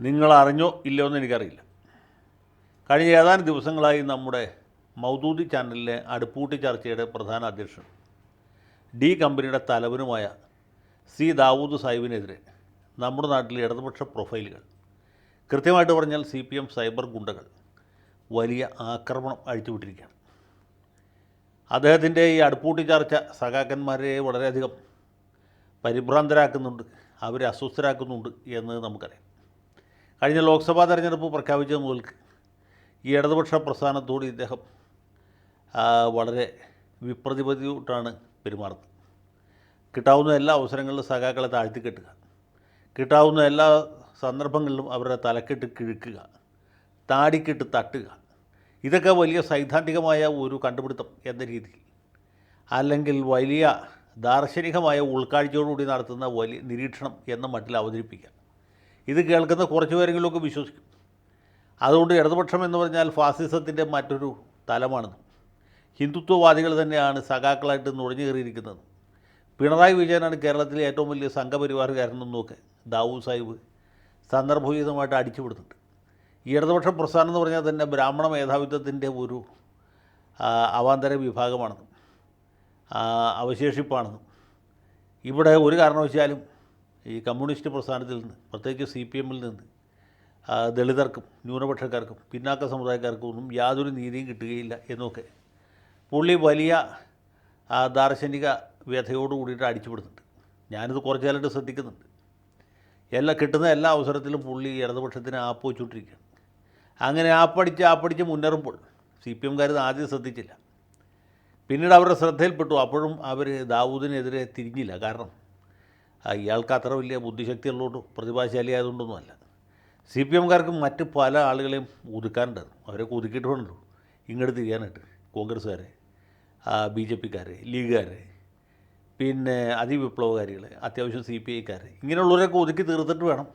നിങ്ങൾ അറിഞ്ഞോ ഇല്ലയോ എന്ന് എനിക്കറിയില്ല. കഴിഞ്ഞ ഏതാനും ദിവസങ്ങളായി നമ്മുടെ മൗദൂദി ചാനലിലെ അടുപ്പൂട്ടി ചർച്ചയുടെ പ്രധാന അധ്യക്ഷൻ ഡി കമ്പനിയുടെ തലവനുമായ സി ദാവൂദ് സാഹിബിനെതിരെ നമ്മുടെ നാട്ടിലെ ഇടതുപക്ഷ പ്രൊഫൈലുകൾ, കൃത്യമായിട്ട് പറഞ്ഞാൽ CPM സൈബർ ഗുണ്ടകൾ വലിയ ആക്രമണം അഴിച്ചുവിട്ടിരിക്കുകയാണ്. അദ്ദേഹത്തിൻ്റെ ഈ അടുപ്പൂട്ടി ചർച്ച സഖാക്കന്മാരെ വളരെയധികം പരിഭ്രാന്തരാക്കുന്നുണ്ട്, അവരെ അസ്വസ്ഥരാക്കുന്നുണ്ട് എന്ന് നമുക്കറിയാം. കഴിഞ്ഞ ലോക്സഭാ തെരഞ്ഞെടുപ്പ് പ്രഖ്യാപിച്ചത് മുതൽക്ക് ഈ ഇടതുപക്ഷ പ്രസ്ഥാനത്തോട് ഇദ്ദേഹം വളരെ വിപ്രതിപത്തിയോട്ടാണ് പെരുമാറുന്നത്. കിട്ടാവുന്ന എല്ലാ അവസരങ്ങളിലും സഖാക്കളെ താഴ്ത്തിക്കെട്ടുക, കിട്ടാവുന്ന എല്ലാ സന്ദർഭങ്ങളിലും അവരുടെ തലക്കെട്ട് കിഴുക്കുക, താടിക്കെട്ട് തട്ടുക, ഇതൊക്കെ വലിയ സൈദ്ധാന്തികമായ ഒരു കണ്ടുപിടുത്തം എന്ന രീതിയിൽ, അല്ലെങ്കിൽ വലിയ ദാർശനികമായ ഉൾക്കാഴ്ചയോടുകൂടി നടത്തുന്ന വലിയ നിരീക്ഷണം എന്ന മട്ടിൽ അവതരിപ്പിക്കുക. ഇത് കേൾക്കുന്ന കുറച്ച് പേരെങ്കിലുമൊക്കെ വിശ്വസിക്കും. അതുകൊണ്ട് ഇടതുപക്ഷം എന്ന് പറഞ്ഞാൽ ഫാസിസത്തിൻ്റെ മറ്റൊരു തലമാണെന്നും ഹിന്ദുത്വവാദികൾ തന്നെയാണ് സഖാക്കളായിട്ട് നുഴഞ്ഞു കയറിയിരിക്കുന്നത്, പിണറായി വിജയനാണ് കേരളത്തിലെ ഏറ്റവും വലിയ സംഘപരിവാറുകാരനെന്നൊക്കെ ദാവൂദ് സാഹിബ് സന്ദർഭോചിതമായിട്ട് അടിച്ചുവിടുന്നുണ്ട്. ഈ ഇടതുപക്ഷ പ്രസ്ഥാനം എന്ന് പറഞ്ഞാൽ തന്നെ ബ്രാഹ്മണ മേധാവിത്വത്തിൻ്റെ ഒരു അവാന്തര വിഭാഗമാണെന്നും അവശേഷിപ്പാണെന്നും ഇവിടെ ഒരു കാരണവശാലും ഈ കമ്മ്യൂണിസ്റ്റ് പ്രസ്ഥാനത്തിൽ നിന്ന്, പ്രത്യേകിച്ച് CPMൽ നിന്ന് ദളിതർക്കും ന്യൂനപക്ഷക്കാർക്കും പിന്നാക്ക സമുദായക്കാർക്കും ഒന്നും യാതൊരു നീതിയും കിട്ടുകയില്ല എന്നൊക്കെ പുള്ളി വലിയ ദാർശനിക വ്യഥയോട് കൂടിയിട്ട് അടിച്ചുവിടുന്നുണ്ട്. ഞാനിത് കുറച്ച് കാലമായിട്ട് ശ്രദ്ധിക്കുന്നുണ്ട്. കിട്ടുന്ന എല്ലാ അവസരത്തിലും പുള്ളി ഇടതുപക്ഷത്തിന് ആപ്പ് വെച്ചുകൊണ്ടിരിക്കുകയാണ്. അങ്ങനെ ആപ്പടിച്ച് മുന്നേറുമ്പോൾ CPMകാർ ആദ്യം ശ്രദ്ധിച്ചില്ല, പിന്നീട് അവരുടെ ശ്രദ്ധയിൽപ്പെട്ടു. അപ്പോഴും അവർ ദാവൂദിനെതിരെ തിരിഞ്ഞില്ല. കാരണം ഇയാൾക്ക് അത്ര വലിയ ബുദ്ധിശക്തിയുള്ളതുകൊണ്ട്, പ്രതിഭാശാലിയായതുകൊണ്ടൊന്നുമല്ല. CPMകാർക്ക് മറ്റ് പല ആളുകളെയും ഒതുക്കാനുണ്ടായിരുന്നു. അവരൊക്കെ ഒതുക്കിയിട്ട് വേണമല്ലോ ഇങ്ങോട്ട് തിരിയാനായിട്ട്. കോൺഗ്രസ്സുകാരെ, BJPക്കാരെ, ലീഗുകാരെ, പിന്നെ അതിവിപ്ലവകാരികളെ, അത്യാവശ്യം CPIക്കാരെ, ഇങ്ങനെയുള്ളവരൊക്കെ ഒതുക്കി തീർത്തിട്ട് വേണം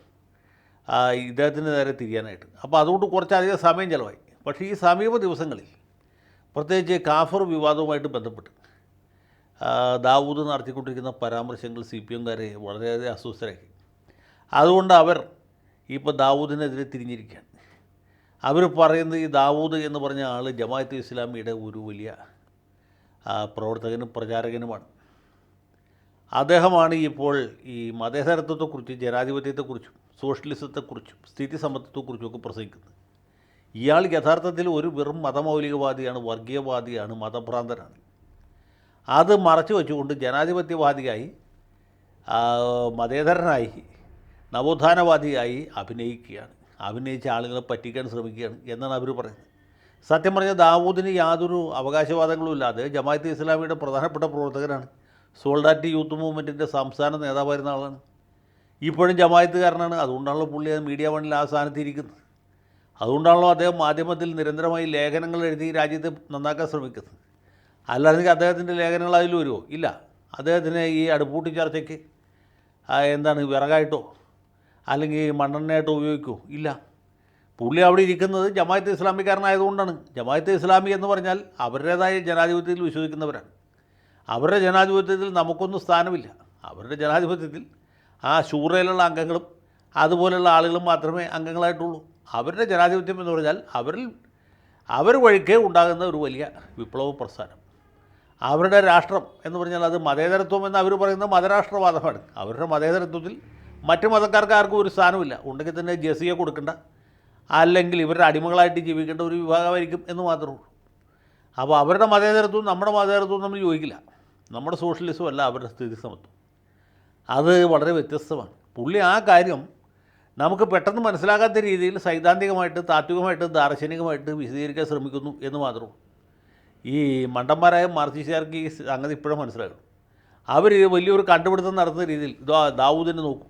ഇദ്ദേഹത്തിന് നേരെ തിരിയാനായിട്ട്. അപ്പോൾ അതുകൊണ്ട് കുറച്ചധികം സമയം ചിലവായി. പക്ഷേ ഈ സമീപ ദിവസങ്ങളിൽ പ്രത്യേകിച്ച് കാഫർ വിവാദവുമായിട്ട് ബന്ധപ്പെട്ട് ദാവൂദ് നടത്തിക്കൊണ്ടിരിക്കുന്ന പരാമർശങ്ങൾ CPMകാരെ വളരെയധികം അസ്വസ്ഥരാക്കി. അതുകൊണ്ട് അവർ ഇപ്പോൾ ദാവൂദിനെതിരെ തിരിഞ്ഞിരിക്കുകയാണ്. അവർ പറയുന്നത് ഈ ദാവൂദ് എന്ന് പറഞ്ഞ ആൾ ജമാഅത്തെ ഇസ്ലാമിയുടെ ഒരു വലിയ പ്രവർത്തകനും പ്രചാരകനുമാണ്. അദ്ദേഹമാണ് ഇപ്പോൾ ഈ മതേതരത്വത്തെക്കുറിച്ചും ജനാധിപത്യത്തെക്കുറിച്ചും സോഷ്യലിസത്തെക്കുറിച്ചും സ്ഥിതിസമത്വത്തെക്കുറിച്ചുമൊക്കെ പ്രസംഗിക്കുന്നത്. ഇയാൾ യഥാർത്ഥത്തിൽ ഒരു വെറും മതമൗലികവാദിയാണ്, വർഗീയവാദിയാണ്, മതഭ്രാന്തനാണ്. അത് മറച്ചു വെച്ചുകൊണ്ട് ജനാധിപത്യവാദിയായി, മതേതരനായി, നവോത്ഥാനവാദിയായി അഭിനയിച്ച് ആളുകളെ പറ്റിക്കാൻ ശ്രമിക്കുകയാണ് എന്നാണ് അവർ പറയുന്നത്. സത്യം പറഞ്ഞാൽ ദാവൂദിന് യാതൊരു അവകാശവാദങ്ങളും ഇല്ലാതെ ജമാഅത്തെ ഇസ്ലാമിയുടെ പ്രധാനപ്പെട്ട പ്രവർത്തകനാണ്. സോൾഡാറ്റ് യൂത്ത് മൂവ്മെൻറ്റിൻ്റെ സംസ്ഥാന നേതാവായിരുന്ന ആളാണ്. ഇപ്പോഴും ജമാഅത്തുകാരനാണ്. അതുകൊണ്ടാണല്ലോ പുള്ളി മീഡിയ വണ്ണിൽ ആ സ്ഥാനത്തിരിക്കുന്നത്. അതുകൊണ്ടാണല്ലോ അദ്ദേഹം മാധ്യമത്തിൽ നിരന്തരമായി ലേഖനങ്ങൾ എഴുതി രാജ്യത്തെ നന്നാക്കാൻ ശ്രമിക്കുന്നത്. അല്ലാതെങ്കിൽ അദ്ദേഹത്തിൻ്റെ ലേഖനങ്ങൾ അതിൽ വരുമോ? ഇല്ല. അദ്ദേഹത്തിന് ഈ അടുപ്പൂട്ടി ചർച്ചയ്ക്ക് വിറകായിട്ടോ അല്ലെങ്കിൽ മണ്ണെണ്ണയായിട്ടോ ഉപയോഗിക്കുമോ? ഇല്ല. പുള്ളി അവിടെ ഇരിക്കുന്നത് ജമാഅത്തെ ഇസ്ലാമിക്കാരനായതുകൊണ്ടാണ്. ജമാഅത്തെ ഇസ്ലാമി എന്ന് പറഞ്ഞാൽ അവരുടേതായ ജനാധിപത്യത്തിൽ വിശ്വസിക്കുന്നവരാണ്. അവരുടെ ജനാധിപത്യത്തിൽ നമുക്കൊന്നും സ്ഥാനമില്ല. അവരുടെ ജനാധിപത്യത്തിൽ ആ ശൂറയിലുള്ള അംഗങ്ങളും അതുപോലെയുള്ള ആളുകളും മാത്രമേ അംഗങ്ങളായിട്ടുള്ളൂ. അവരുടെ ജനാധിപത്യം എന്ന് പറഞ്ഞാൽ അവർ വഴിക്കേ ഉണ്ടാകുന്ന ഒരു വലിയ വിപ്ലവ പ്രസ്ഥാനം. അവരുടെ രാഷ്ട്രം എന്ന് പറഞ്ഞാൽ അത് മതേതരത്വം എന്ന് അവർ പറയുന്നത് മതരാഷ്ട്രവാദമാണ്. അവരുടെ മതേതരത്വത്തിൽ മറ്റു മതക്കാർക്ക് ആർക്കും ഒരു സ്ഥാനമില്ല. ഉണ്ടെങ്കിൽ തന്നെ ജസിയ കൊടുക്കേണ്ട, അല്ലെങ്കിൽ ഇവരുടെ അടിമകളായിട്ട് ജീവിക്കേണ്ട ഒരു വിഭാഗമായിരിക്കും എന്ന് മാത്രമേ ഉള്ളൂ. അപ്പോൾ അവരുടെ മതേതരത്വവും നമ്മുടെ മതേതരത്വവും തമ്മിൽ യോജിക്കില്ല. നമ്മുടെ സോഷ്യലിസം അല്ല അവരുടെ സ്ഥിതിസമത്വം. അത് വളരെ വ്യത്യസ്തമാണ്. പുള്ളി ആ കാര്യം നമുക്ക് പെട്ടെന്ന് മനസ്സിലാകാത്ത രീതിയിൽ സൈദ്ധാന്തികമായിട്ട്, താത്വികമായിട്ട്, ദാർശനികമായിട്ട് വിശദീകരിക്കാൻ ശ്രമിക്കുന്നു എന്ന് മാത്രമേ. ഈ മണ്ടന്മാരായ മാർക്സിസ്റ്റുകാർക്ക് ഈ സംഗതി ഇപ്പോഴും മനസ്സിലാകും. അവർ വലിയൊരു കണ്ടുപിടുത്തം നടത്തുന്ന രീതിയിൽ ദാവൂദിനെ നോക്കും.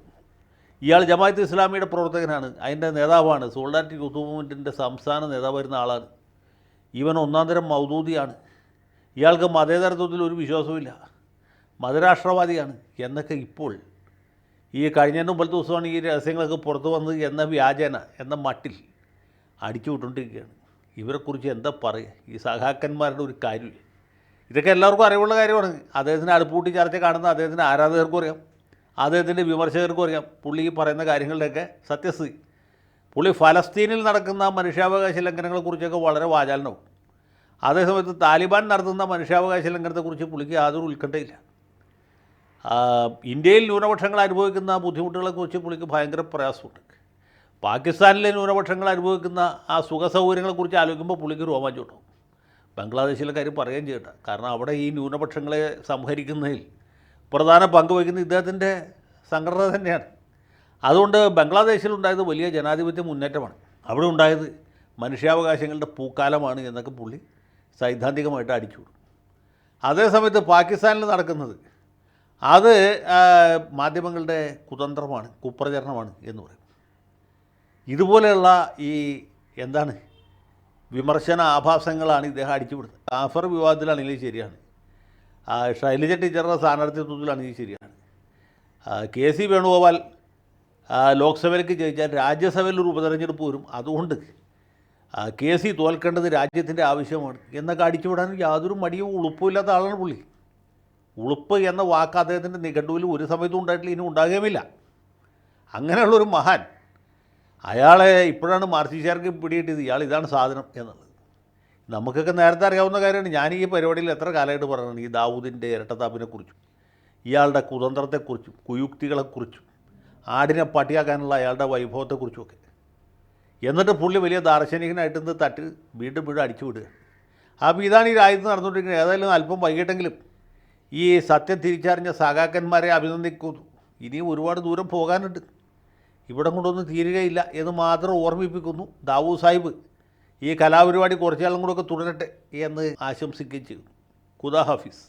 ഇയാൾ ജമാഅത്തെ ഇസ്ലാമിയുടെ പ്രവർത്തകനാണ്, അതിൻ്റെ നേതാവാണ്, സോൾഡാറ്റ് യൂത്ത് മൂവ്മെൻറ്റിൻ്റെ സംസ്ഥാന നേതാവായിരുന്ന ആളാണ്. ഇവൻ ഒന്നാം തരം മൗദൂദിയാണ്, ഇയാൾക്ക് മതേതരത്വത്തിൽ ഒരു വിശ്വാസവുമില്ല, മതരാഷ്ട്രവാദിയാണ് എന്നൊക്കെ ഇപ്പോൾ ഈ കഴിഞ്ഞ മുമ്പത്തെ ദിവസമാണ് ഈ രഹസ്യങ്ങളൊക്കെ പുറത്തു വന്നത് എന്ന വ്യാജേന, എന്ന മട്ടിൽ അടിച്ചു വിട്ടുകൊണ്ടിരിക്കുകയാണ്. ഇവരെക്കുറിച്ച് എന്താ പറയുക? ഈ സഖാക്കന്മാരുടെ ഒരു കാര്യമില്ല. ഇതൊക്കെ എല്ലാവർക്കും അറിവുള്ള കാര്യമാണ്. അദ്ദേഹത്തിന് അടുപ്പൂട്ടി ചർച്ച കാണുന്ന അദ്ദേഹത്തിൻ്റെ ആരാധകർക്കും അറിയാം, അദ്ദേഹത്തിൻ്റെ വിമർശകർക്കും അറിയാം പുള്ളി ഈ പറയുന്ന കാര്യങ്ങളുടെയൊക്കെ സത്യസ്ഥിതി. പുള്ളി ഫലസ്തീനിൽ നടക്കുന്ന മനുഷ്യാവകാശ ലംഘനങ്ങളെക്കുറിച്ചൊക്കെ വളരെ വാചാലനവും. അതേസമയത്ത് താലിബാൻ നടത്തുന്ന മനുഷ്യാവകാശ ലംഘനത്തെക്കുറിച്ച് പുള്ളിക്ക് യാതൊരു ഉത്കണ്ഠയില്ല. ഇന്ത്യയിൽ ന്യൂനപക്ഷങ്ങൾ അനുഭവിക്കുന്ന ബുദ്ധിമുട്ടുകളെക്കുറിച്ച് പുള്ളിക്ക് ഭയങ്കര പ്രയാസമുണ്ട്. പാകിസ്ഥാനിലെ ന്യൂനപക്ഷങ്ങൾ അനുഭവിക്കുന്ന ആ സുഖസൗകര്യങ്ങളെക്കുറിച്ച് ആലോചിക്കുമ്പോൾ പുള്ളിക്ക് രോമാഞ്ചം ഉണ്ടാവും. ബംഗ്ലാദേശിലെ കാര്യം പറയുകയും ചെയ്യണ്ട. കാരണം അവിടെ ഈ ന്യൂനപക്ഷങ്ങളെ സംഹരിക്കുന്നതിൽ പ്രധാന പങ്ക് വഹിക്കുന്ന ഇദ്ദേഹത്തിൻ്റെ സംഘടന തന്നെയാണ്. അതുകൊണ്ട് ബംഗ്ലാദേശിലുണ്ടായത് വലിയ ജനാധിപത്യ മുന്നേറ്റമാണ്. അവിടെ ഉണ്ടായത് മനുഷ്യാവകാശങ്ങളുടെ പൂക്കാലമാണ് എന്നൊക്കെ പുള്ളി സൈദ്ധാന്തികമായിട്ട് അടിച്ചുവിടും. അതേസമയത്ത് പാകിസ്ഥാനിൽ നടക്കുന്നത് അത് മാധ്യമങ്ങളുടെ കുതന്ത്രമാണ്, കുപ്രചരണമാണ് എന്ന് പറയും. ഇതുപോലെയുള്ള ഈ എന്താണ് വിമർശന ആഭാസങ്ങളാണ് ഇദ്ദേഹം അടിച്ചുവിടുന്നത്. കാഫർ വിവാദത്തിലാണെങ്കിലും ശരിയാണ്, ശൈലജ ടീച്ചറുടെ സ്ഥാനാർത്ഥിത്വത്തിലാണെങ്കിലും ശരിയാണ്, KC വേണുഗോപാൽ ലോക്സഭയിലേക്ക് ജയിച്ചാൽ രാജ്യസഭയിൽ ഒരു ഉപതെരഞ്ഞെടുപ്പ് വരും, അതുകൊണ്ട് KC തോൽക്കേണ്ടത് രാജ്യത്തിൻ്റെ ആവശ്യമാണ് എന്നൊക്കെ അടിച്ചുവിടാൻ യാതൊരു മടിയും ഉളുപ്പുമില്ലാത്ത ആളാണ് പുള്ളി. ഉളുപ്പ് എന്ന വാക്ക് അദ്ദേഹത്തിൻ്റെ നിഘണ്ടുവിൽ ഒരു സമയത്തും ഉണ്ടായിട്ടില്ല, ഇനി ഉണ്ടാകുകയുമില്ല. അങ്ങനെയുള്ളൊരു മഹാൻ, അയാളെ ഇപ്പോഴാണ് മാർക്സിസ്റ്റുകാർക്ക് പിടികിട്ടിയത് ഇയാൾ ഇതാണ് സാധനം എന്നുള്ളത്. നമുക്കൊക്കെ നേരത്തെ അറിയാവുന്ന കാര്യമാണ്. ഞാൻ ഈ പരിപാടിയിൽ എത്ര കാലമായിട്ട് പറയുന്നത് ഈ ദാവൂദിൻ്റെ ഇരട്ടത്താപ്പിനെക്കുറിച്ചും ഇയാളുടെ കുതന്ത്രത്തെക്കുറിച്ചും കുയുക്തികളെക്കുറിച്ചും ആടിനെ പട്ടിയാക്കാനുള്ള അയാളുടെ വൈഭവത്തെക്കുറിച്ചുമൊക്കെ. എന്നിട്ട് പുള്ളി വലിയ ദാർശനികനായിട്ട് നിന്ന് തട്ട് വീണ്ടും അടിച്ചു വിടുക. അപ്പോൾ ഇതാണ് ഈ രാജ്യത്ത് നടന്നുകൊണ്ടിരിക്കുന്നത്. ഏതായാലും അല്പം വൈകിട്ടെങ്കിലും ഈ സത്യം തിരിച്ചറിഞ്ഞ സഖാക്കന്മാരെ അഭിനന്ദിക്കുന്നു. ഇനിയും ഒരുപാട് ദൂരം പോകാനുണ്ട്, ഇവിടം കൊണ്ടൊന്നും തീരുകയില്ല എന്ന് മാത്രം ഓർമ്മിപ്പിക്കുന്നു. ദാവൂദ് സാഹിബ് ഈ കലാപരിപാടി കുറച്ചാളും കൂടെയൊക്കെ തുടരട്ടെ എന്ന് ആശംസിക്കുകയും ചെയ്തു. ഖുദാ ഹാഫിസ്.